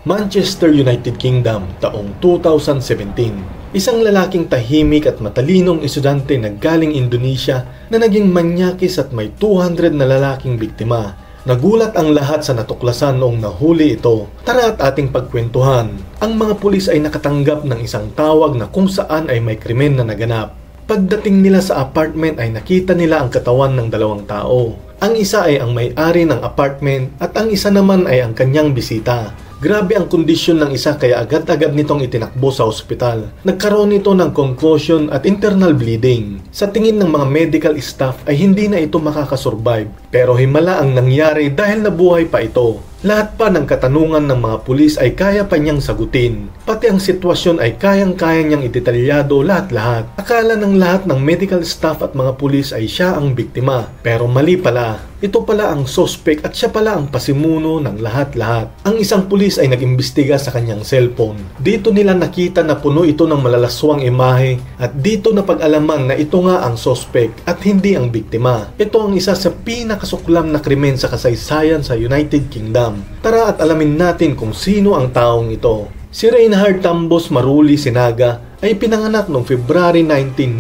Manchester United Kingdom, taong 2017. Isang lalaking tahimik at matalinong estudyante na galing Indonesia na naging manyakis at may 200 na lalaking biktima. Nagulat ang lahat sa natuklasan noong nahuli ito. Tara at ating pagkwentuhan. Ang mga pulis ay nakatanggap ng isang tawag na kung saan ay may krimen na naganap. Pagdating nila sa apartment ay nakita nila ang katawan ng dalawang tao. Ang isa ay ang may-ari ng apartment at ang isa naman ay ang kanyang bisita. Grabe ang kondisyon ng isa kaya agad-agad nitong itinakbo sa ospital. Nagkaroon ito ng concussion at internal bleeding. Sa tingin ng mga medical staff ay hindi na ito makakasurvive. Pero himala ang nangyari dahil nabuhay pa ito. Lahat pa ng katanungan ng mga pulis ay kaya pa niyang sagutin. Pati ang sitwasyon ay kayang-kaya niyang idetalyado lahat-lahat. Akala ng lahat ng medical staff at mga pulis ay siya ang biktima. Pero mali pala. Ito pala ang suspect at siya pala ang pasimuno ng lahat-lahat. Ang isang pulis ay nag-imbestiga sa kanyang cellphone. Dito nila nakita na puno ito ng malalaswang imahe at dito napag-alaman na ito nga ang suspect at hindi ang biktima. Ito ang isa sa pinakasuklam na krimen sa kasaysayan sa United Kingdom. Tara at alamin natin kung sino ang taong ito. Si Reinhard Tambos Maruli Sinaga ay pinanganak noong February 19,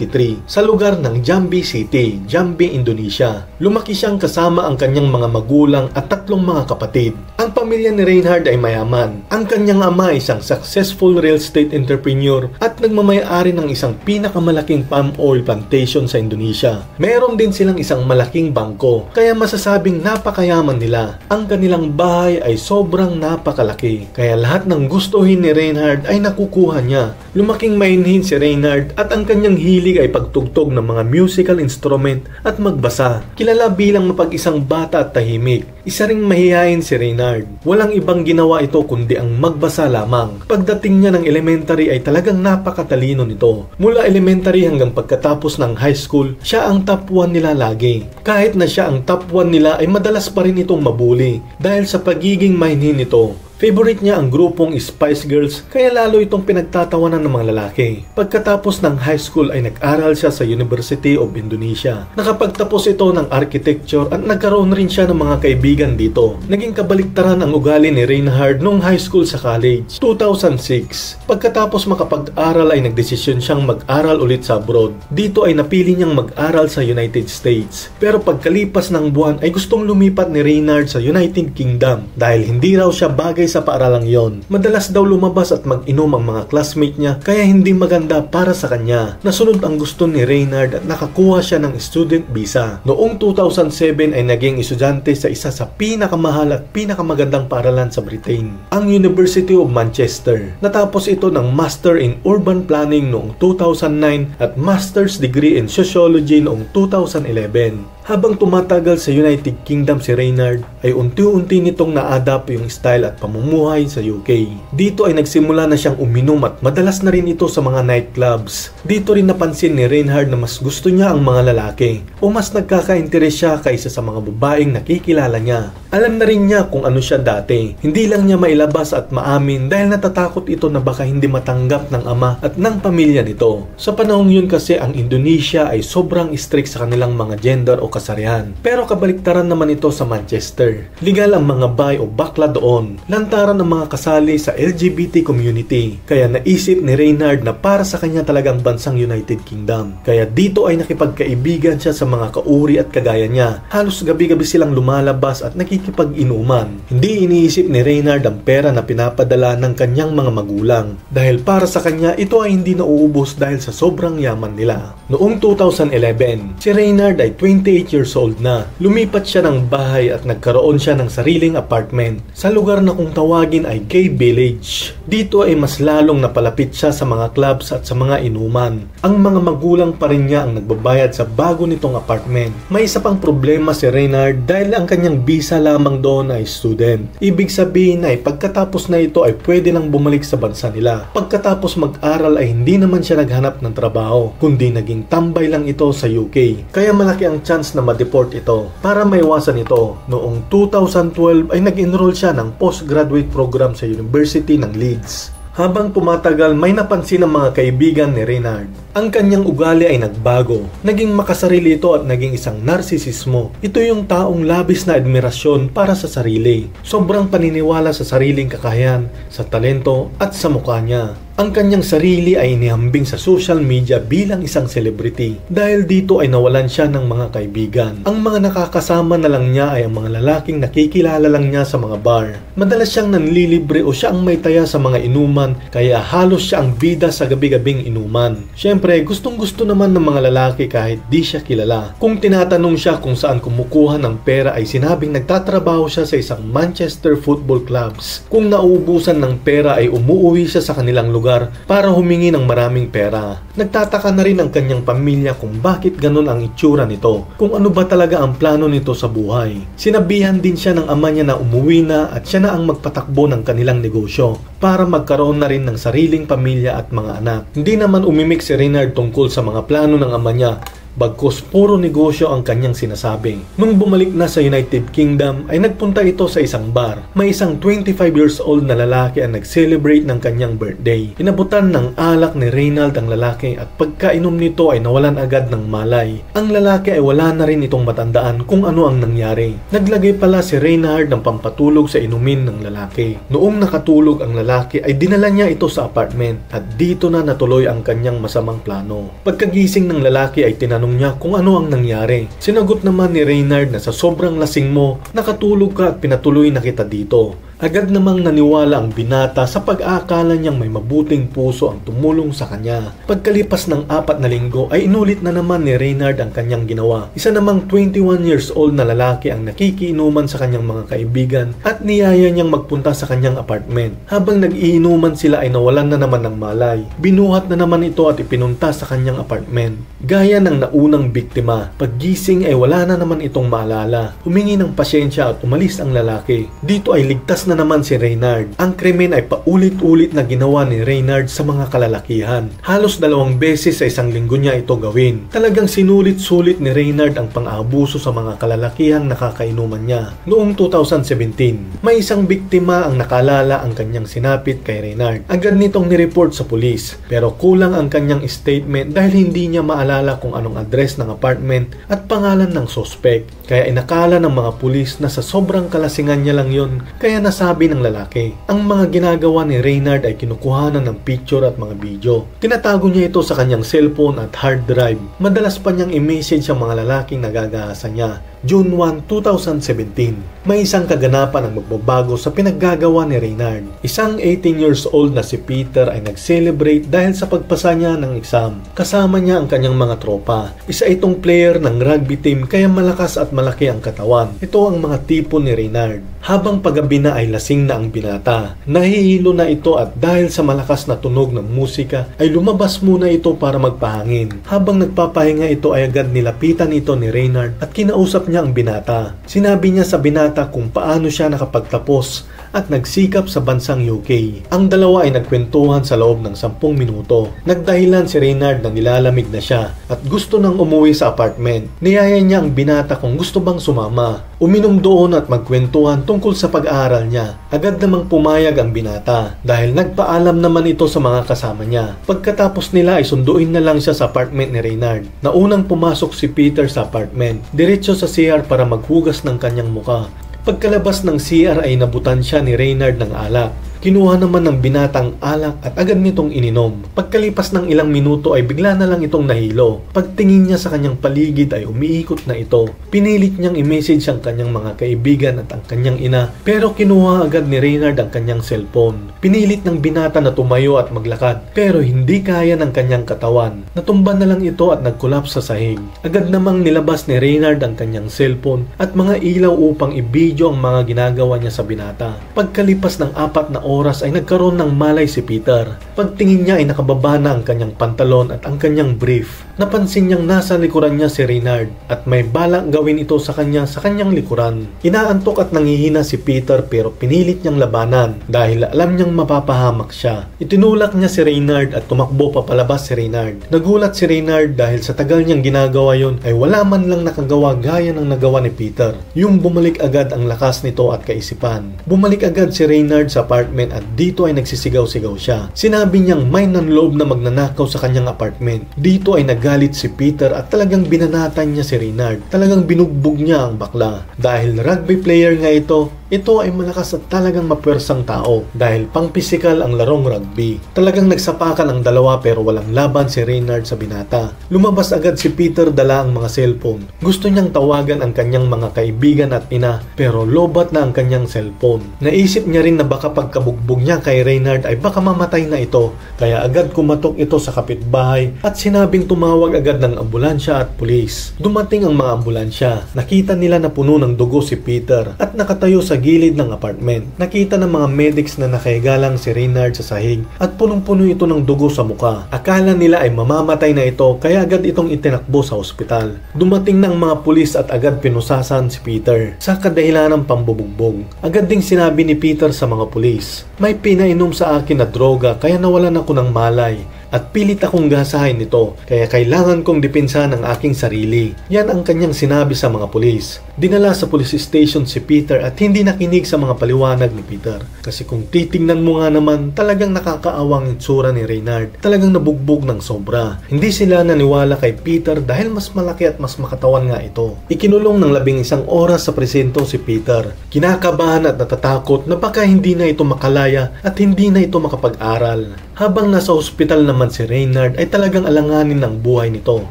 1983 sa lugar ng Jambi City, Jambi, Indonesia. Lumaki siyang kasama ang kanyang mga magulang at 3 mga kapatid. Ang pamilya ni Reinhard ay mayaman. Ang kanyang ama ay isang successful real estate entrepreneur at nagmamay-ari ng isang pinakamalaking palm oil plantation sa Indonesia. Meron din silang isang malaking bangko, kaya masasabing napakayaman nila. Ang kanilang bahay ay sobrang napakalaki, kaya lahat ng gustuhin ni Reinhard ay nakukuha niya. Lumaking mainhin si Reinhard at ang kanyang hilig ay pagtugtog ng mga musical instrument at magbasa. Kilala bilang mapag-isang bata at tahimik. Isa ring mahihayin si Reinhard. Walang ibang ginawa ito kundi ang magbasa lamang. Pagdating niya ng elementary ay talagang napakatalino nito. Mula elementary hanggang pagkatapos ng high school, siya ang top 1 nila lagi. Kahit na siya ang top 1 nila ay madalas pa rin itong mabuli dahil sa pagiging mainhin nito. Favorite niya ang grupong Spice Girls kaya lalo itong pinagtatawanan ng mga lalaki. Pagkatapos ng high school ay nag-aral siya sa University of Indonesia. Nakapagtapos ito ng architecture at nagkaroon rin siya ng mga kaibigan dito. Naging kabaliktaran ang ugali ni Reinhard noong high school sa college. 2006. Pagkatapos makapag-aral ay nagdesisyon siyang mag-aral ulit sa abroad. Dito ay napili niyang mag-aral sa United States. Pero pagkalipas ng buwan ay gustong lumipat ni Reinhard sa United Kingdom dahil hindi raw siya bagay sa paaralang yon. Madalas daw lumabas at mag-inom ang mga classmate niya kaya hindi maganda para sa kanya. Nasunod ang gusto ni Reinhard at nakakuha siya ng student visa. Noong 2007 ay naging estudyante sa isa sa pinakamahal at pinakamagandang paaralan sa Britain, ang University of Manchester. Natapos ito ng Master in Urban Planning noong 2009 at Master's Degree in Sociology noong 2011. Habang tumatagal sa United Kingdom si Reinhard, ay unti-unti nitong na-adapt yung style at pamumuhay sa UK. Dito ay nagsimula na siyang uminom at madalas na rin ito sa mga nightclubs. Dito rin napansin ni Reinhard na mas gusto niya ang mga lalaki o mas nagkaka-interes siya kaysa sa mga babaeng nakikilala niya. Alam na rin niya kung ano siya dati. Hindi lang niya mailabas at maamin dahil natatakot ito na baka hindi matanggap ng ama at ng pamilya nito. Sa panahong yun kasi ang Indonesia ay sobrang strict sa kanilang mga gender o kasarihan. Pero kabaliktaran naman ito sa Manchester. Legal ang mga bi o bakla doon. Lantaran ang mga kasali sa LGBT community. Kaya naisip ni Reinhard na para sa kanya talagang bansang United Kingdom. Kaya dito ay nakipagkaibigan siya sa mga kauri at kagaya niya. Halos gabi-gabi silang lumalabas at nakikipag-inuman. Hindi iniisip ni Reinhard ang pera na pinapadala ng kanyang mga magulang. Dahil para sa kanya ito ay hindi nauubos dahil sa sobrang yaman nila. Noong 2011, si Reinhard ay 28 years old na. Lumipat siya ng bahay at nagkaroon siya ng sariling apartment sa lugar na kung tawagin ay Gay Village. Dito ay mas lalong napalapit siya sa mga clubs at sa mga inuman. Ang mga magulang pa rin niya ang nagbabayad sa bago nitong apartment. May isa pang problema si Reinhard dahil ang kanyang visa lamang doon ay student. Ibig sabihin ay pagkatapos na ito ay pwede nang bumalik sa bansa nila. Pagkatapos mag-aral ay hindi naman siya naghanap ng trabaho, kundi naging tambay lang ito sa UK. Kaya malaki ang chance na ma-deport ito. Para maiwasan ito, noong 2012 ay nag-enroll siya ng postgraduate program sa University ng Leeds. Habang pumatagal, may napansin ang mga kaibigan ni Reynard. Ang kanyang ugali ay nagbago. Naging makasarili ito at naging isang narsisismo. Ito yung taong labis na admirasyon para sa sarili. Sobrang paniniwala sa sariling kakayahan, sa talento at sa mukha niya. Ang kanyang sarili ay inihambing sa social media bilang isang celebrity. Dahil dito ay nawalan siya ng mga kaibigan. Ang mga nakakasama na lang niya ay ang mga lalaking nakikilala lang niya sa mga bar. Madalas siyang nanlilibre o siya ang may taya sa mga inuman, kaya halos siya ang bida sa gabi-gabing inuman. Siyempre, gustong-gusto naman ng mga lalaki kahit di siya kilala. Kung tinatanong siya kung saan kumukuha ng pera ay sinabing nagtatrabaho siya sa isang Manchester Football Clubs. Kung nauubusan ng pera ay umuwi siya sa kanilang lugar para humingi ng maraming pera. Nagtataka na rin ang kanyang pamilya kung bakit ganun ang itsura nito, kung ano ba talaga ang plano nito sa buhay. Sinabihan din siya ng ama niya na umuwi na at siya na ang magpatakbo ng kanilang negosyo para magkaroon na rin ng sariling pamilya at mga anak. Hindi naman umimik si Reynard tungkol sa mga plano ng ama niya, bagkus puro negosyo ang kanyang sinasabi. Nung bumalik na sa United Kingdom ay nagpunta ito sa isang bar. May isang 25 years old na lalaki ang nag-celebrate ng kanyang birthday. Inabutan ng alak ni Reynald ang lalaki at pagkainom nito ay nawalan agad ng malay. Ang lalaki ay wala na rin itong matandaan kung ano ang nangyari. Naglagay pala si Reynard ng pampatulog sa inumin ng lalaki. Noong nakatulog ang lalaki ay dinala niya ito sa apartment at dito na natuloy ang kanyang masamang plano. Pagkagising ng lalaki ay tinanong niya kung ano ang nangyari. Sinagot naman ni Reynard na sa sobrang lasing mo, nakatulog ka at pinatuloy na kita dito. Agad namang naniwala ang binata sa pag-aakala niyang may mabuting puso ang tumulong sa kanya. Pagkalipas ng 4 na linggo ay inulit na naman ni Reynard ang kanyang ginawa. Isa namang 21 years old na lalaki ang nakikiinuman sa kanyang mga kaibigan at niyaya niyang magpunta sa kanyang apartment. Habang nag-iinuman sila ay nawalan na naman ng malay. Binuhat na naman ito at ipinunta sa kanyang apartment. Gaya ng naunang biktima, paggising ay wala na naman itong maalala. Humingi ng pasyensya at umalis ang lalaki. Dito ay ligtas na naman si Reynard. Ang krimen ay paulit-ulit na ginawa ni Reynard sa mga kalalakihan. Halos 2 beses sa isang linggo niya ito gawin. Talagang sinulit-sulit ni Reynard ang pang-aabuso sa mga kalalakihang nakakainuman niya. Noong 2017, may isang biktima ang nakalala ang kanyang sinapit kay Reynard. Agad nitong nireport sa pulis, pero kulang ang kanyang statement dahil hindi niya maalala kung anong address ng apartment at pangalan ng suspect. Kaya inakala ng mga pulis na sa sobrang kalasingan niya lang yon, kaya nasabi ng lalaki. Ang mga ginagawa ni Reynard ay kinukuhanan ng picture at mga video. Tinatago niya ito sa kanyang cellphone at hard drive. Madalas pa niyang i-message ang mga lalaking nagagahasa niya. June 1, 2017, may isang kaganapan ang magbabago sa pinaggagawa ni Reynard. Isang 18 years old na si Peter ay nag-celebrate dahil sa pagpasa niya ng exam. Kasama niya ang kanyang mga tropa. Isa itong player ng rugby team kaya malakas at malaki ang katawan. Ito ang mga tipo ni Reynard. Habang paggabi na ay lasing na ang binata. Nahihilo na ito at dahil sa malakas na tunog ng musika ay lumabas muna ito para magpahangin. Habang nagpapahinga ito ay agad nilapitan ito ni Reynard at kinausap niya ang binata. Sinabi niya sa binata kung paano siya nakapagtapos at nagsikap sa bansang UK. Ang dalawa ay nagkwentuhan sa loob ng 10 minuto. Nagdahilan si Reynard na nilalamig na siya at gusto nang umuwi sa apartment. Niyaya niya ang binata kung gusto bang sumama. Uminom doon at magkwentuhan tungkol sa pag-aaral niya. Agad namang pumayag ang binata dahil nagpaalam naman ito sa mga kasama niya. Pagkatapos nila ay sunduin na lang siya sa apartment ni Reynard. Naunang pumasok si Peter sa apartment, diretso sa CR para maghugas ng kanyang muka. Pagkalabas ng CR ay nabutan siya ni Reynard ng alak. Kinuha naman ng binatang alak at agad nitong ininom. Pagkalipas ng ilang minuto ay bigla na lang itong nahilo. Pagtingin niya sa kanyang paligid ay umiikot na ito. Pinilit niyang i-message ang kanyang mga kaibigan at ang kanyang ina, pero kinuha agad ni Reynard ang kanyang cellphone. Pinilit ng binata na tumayo at maglakad, pero hindi kaya ng kanyang katawan. Natumba na lang ito at nag-collapse sa sahig. Agad namang nilabas ni Reynard ang kanyang cellphone at mga ilaw upang i-video ang mga ginagawa niya sa binata. Pagkalipas ng 4 na oras ay nagkaroon ng malay si Peter. Pagtingin niya ay nakababa na ang kanyang pantalon at ang kanyang brief. Napansin niyang nasa likuran niya si Reynard at may balak gawin ito sa kanyang likuran. Inaantok at nanghihina si Peter pero pinilit niyang labanan dahil alam niyang mapapahamak siya. Itinulak niya si Reynard at tumakbo papalabas si Reynard. Nagulat si Reynard dahil sa tagal niyang ginagawa yon ay wala man lang nakagawa gaya ng nagawa ni Peter. Yung bumalik agad ang lakas nito at kaisipan. Bumalik agad si Reynard sa apartment at dito ay nagsisigaw-sigaw siya. Sinabi niyang may nanloob na magnanakaw sa kanyang apartment. Dito ay nagalit si Peter at talagang binanatan niya si Reynard. Talagang binugbog niya ang bakla. Dahil rugby player nga ito ay malakas at talagang mapwersang tao dahil pang-pisikal ang larong rugby. Talagang nagsapakan ang dalawa pero walang laban si Reynard sa binata. Lumabas agad si Peter dala ang mga cellphone. Gusto niyang tawagan ang kanyang mga kaibigan at ina pero lobat na ang kanyang cellphone. Naisip niya rin na baka pagkabugbog niya kay Reynard ay baka mamatay na ito kaya agad kumatok ito sa kapitbahay at sinabing tumawag agad ng ambulansya at pulis. Dumating ang mga ambulansya. Nakita nila na puno ng dugo si Peter at nakatayo sa gilid ng apartment. Nakita ng mga medics na nakahiga lang si Reynard sa sahig at punong-puno ito ng dugo sa muka. Akala nila ay mamamatay na ito kaya agad itong itinakbo sa ospital. Dumating ng mga pulis at agad pinusasan si Peter sa kadahilan ng pambubugbog. Agad ding sinabi ni Peter sa mga pulis, "May pinainom sa akin na droga kaya nawalan ako ng malay. At pilit akong gasahin nito, kaya kailangan kong depensahan ang aking sarili." Yan ang kanyang sinabi sa mga pulis. Dinala sa police station si Peter at hindi nakinig sa mga paliwanag ni Peter. Kasi kung titingnan mo nga naman, talagang nakakaawang itsura ni Reynard. Talagang nabugbog ng sobra. Hindi sila naniwala kay Peter dahil mas malaki at mas makatawan nga ito. Ikinulong ng 11 oras sa presinto si Peter. Kinakabahan at natatakot na baka hindi na ito makalaya at hindi na ito makapag-aral. Habang nasa ospital naman si Reynard ay talagang alanganin ng buhay nito.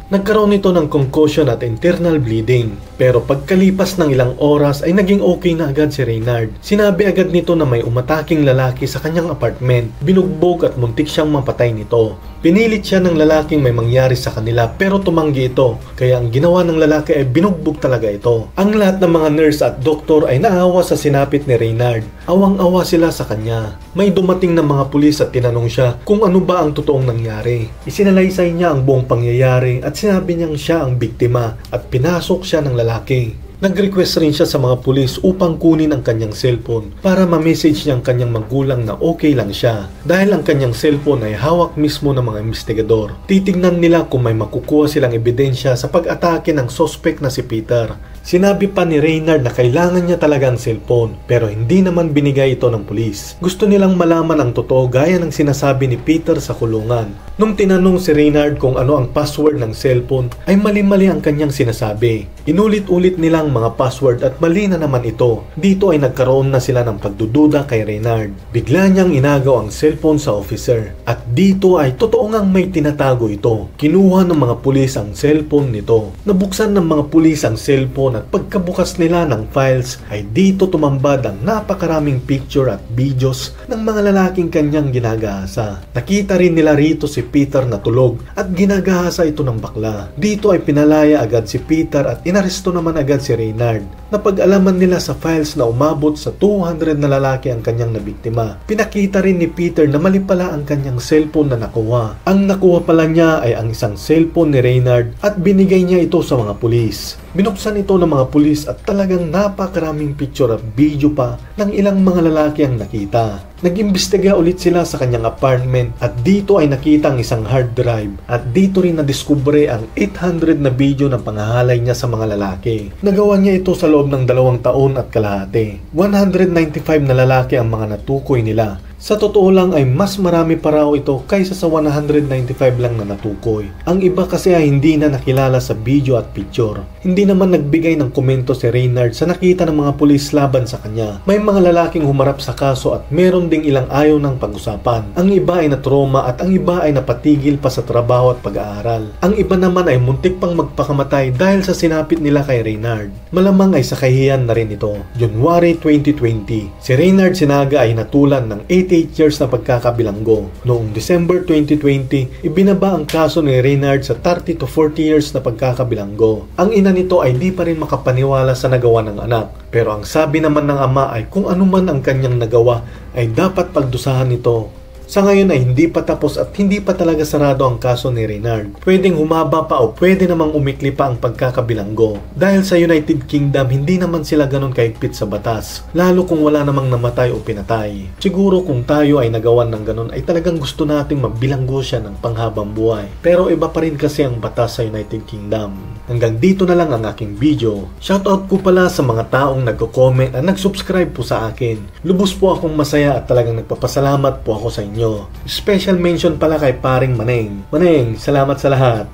Nagkaroon ito ng concussion at internal bleeding. Pero pagkalipas ng ilang oras ay naging okay na agad si Reynard. Sinabi agad nito na may umataking lalaki sa kanyang apartment. Binugbog at muntik siyang mapatay nito. Pinilit siya ng lalaking may mangyari sa kanila pero tumanggi ito. Kaya ang ginawa ng lalaki ay binugbog talaga ito. Ang lahat ng mga nurse at doktor ay naawa sa sinapit ni Reynard. Awang-awa sila sa kanya. May dumating na mga pulis at tinanong siya kung ano ba ang totoong nangyari. Isinalaysay niya ang buong pangyayari at sinabi niyang siya ang biktima at pinasok siya ng lalaki. Nag-request rin siya sa mga pulis upang kunin ang kanyang cellphone para ma-message niya ang kanyang magulang na okay lang siya. Dahil ang kanyang cellphone ay hawak mismo ng mga investigador. Titignan nila kung may makukuha silang ebidensya sa pag-atake ng suspect na si Peter. Sinabi pa ni Reynard na kailangan niya talaga ang cellphone pero hindi naman binigay ito ng pulis. Gusto nilang malaman ang totoo gaya ng sinasabi ni Peter sa kulungan. Nung tinanong si Reynard kung ano ang password ng cellphone ay mali-mali ang kanyang sinasabi. Inulit-ulit nilang mga password at mali na naman ito. Dito ay nagkaroon na sila ng pagdududa kay Reynard. Bigla niyang inagaw ang cellphone sa officer at dito ay totoo ngang may tinatago ito. Kinuha ng mga pulis ang cellphone nito. Nabuksan ng mga pulis ang cellphone at pagkabukas nila ng files ay dito tumambad ang napakaraming picture at videos ng mga lalaking kanyang ginagahasa. Nakita rin nila rito si Peter na tulog at ginagahasa ito ng bakla. Dito ay pinalaya agad si Peter at inaresto naman agad si Reynard. Napag-alaman nila sa files na umabot sa 200 na lalaki ang kanyang nabiktima. Pinakita rin ni Peter na mali pala ang kanyang cellphone na nakuha. Ang nakuha pala niya ay ang isang cellphone ni Reynard at binigay niya ito sa mga pulis. Binuksan ito ng mga pulis at talagang napakaraming picture at video pa ng ilang mga lalaki ang nakita. Nag-imbestiga ulit sila sa kanyang apartment at dito ay nakita ang isang hard drive at dito rin nadiskubre ang 800 na video ng panghahalay niya sa mga lalaki. Nagawa niya ito sa loob ng 2 taon at kalahati. 195 na lalaki ang mga natukoy nila. Sa totoo lang ay mas marami pa raw ito kaysa sa 195 lang na natukoy. Ang iba kasi ay hindi na nakilala sa video at picture. Hindi naman nagbigay ng komento si Reynard sa nakita ng mga pulis laban sa kanya. May mga lalaking humarap sa kaso at meron ding ilang ayaw ng pag-usapan. Ang iba ay na-trauma at ang iba ay napatigil pa sa trabaho at pag-aaral. Ang iba naman ay muntik pang magpakamatay dahil sa sinapit nila kay Reynard. Malamang ay sa kahihiyan na rin ito. January 2020, si Reynard Sinaga ay natulan ng 8 years na pagkakabilanggo. Noong December 2020, ibinaba ang kaso ni Reynard sa 30 to 40 years na pagkakabilanggo. Ang ina nito ay di pa rin makapaniwala sa nagawa ng anak. Pero ang sabi naman ng ama ay kung ano man ang kanyang nagawa ay dapat pagdusahan nito Sa ngayon ay hindi pa tapos at hindi pa talaga sarado ang kaso ni Reynard. Pwedeng humaba pa o pwede namang umikli pa ang pagkakabilanggo. Dahil sa United Kingdom, hindi naman sila ganun kahigpit sa batas. Lalo kung wala namang namatay o pinatay. Siguro kung tayo ay nagawan ng ganun ay talagang gusto nating mabilanggo siya ng panghabang buhay. Pero iba pa rin kasi ang batas sa United Kingdom. Hanggang dito na lang ang aking video. Shoutout ko pala sa mga taong nagko-comment at nag-subscribe po sa akin. Lubos po akong masaya at talagang nagpapasalamat po ako sa inyo. Special mention pala kay paring Maneng. Maneng, salamat sa lahat.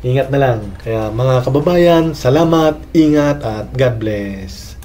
Ingat na lang. Kaya mga kababayan, salamat, ingat at God bless.